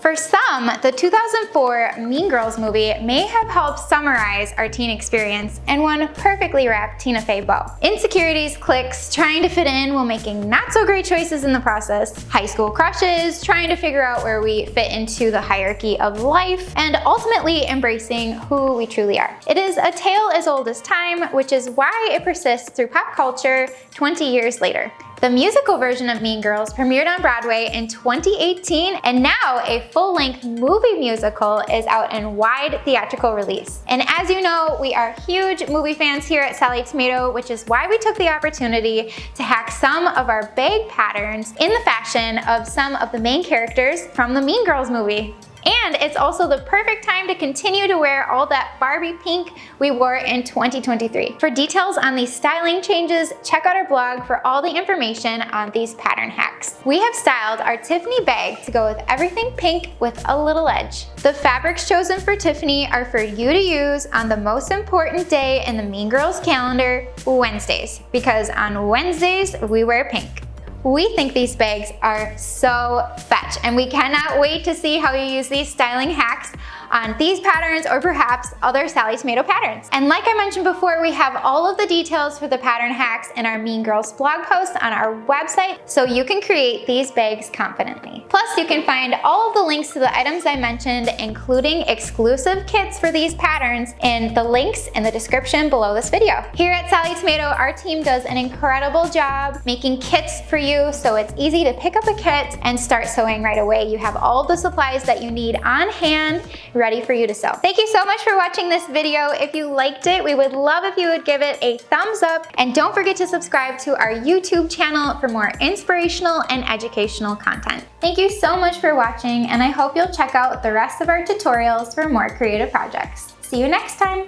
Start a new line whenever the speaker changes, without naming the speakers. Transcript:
For some, the 2004 Mean Girls movie may have helped summarize our teen experience in one perfectly wrapped Tina Fey bow. Insecurities, cliques, trying to fit in while making not so great choices in the process, high school crushes, trying to figure out where we fit into the hierarchy of life, and ultimately embracing who we truly are. It is a tale as old as time, which is why it persists through pop culture 20 years later. The musical version of Mean Girls premiered on Broadway in 2018, and now a full-length movie musical is out in wide theatrical release. And as you know, we are huge movie fans here at Sallie Tomato, which is why we took the opportunity to hack some of our bag patterns in the fashion of some of the main characters from the Mean Girls movie. And it's also the perfect time to continue to wear all that Barbie pink we wore in 2023. For details on these styling changes, check out our blog for all the information on these pattern hacks. We have styled our Tiffany bag to go with everything pink with a little edge. The fabrics chosen for Tiffany are for you to use on the most important day in the Mean Girls calendar, Wednesdays, because on Wednesdays we wear pink. We think these bags are so fetch, and we cannot wait to see how you use these styling hacks on these patterns or perhaps other Sallie Tomato patterns. And like I mentioned before, we have all of the details for the pattern hacks in our Mean Girls blog post on our website, so you can create these bags confidently. Plus, you can find all of the links to the items I mentioned, including exclusive kits for these patterns, in the links in the description below this video. Here at Sallie Tomato, our team does an incredible job making kits for you, so it's easy to pick up a kit and start sewing right away. You have all of the supplies that you need on hand, ready for you to sew. Thank you so much for watching this video. If you liked it, we would love if you would give it a thumbs up, and don't forget to subscribe to our YouTube channel for more inspirational and educational content. Thank you so much for watching, and I hope you'll check out the rest of our tutorials for more creative projects. See you next time.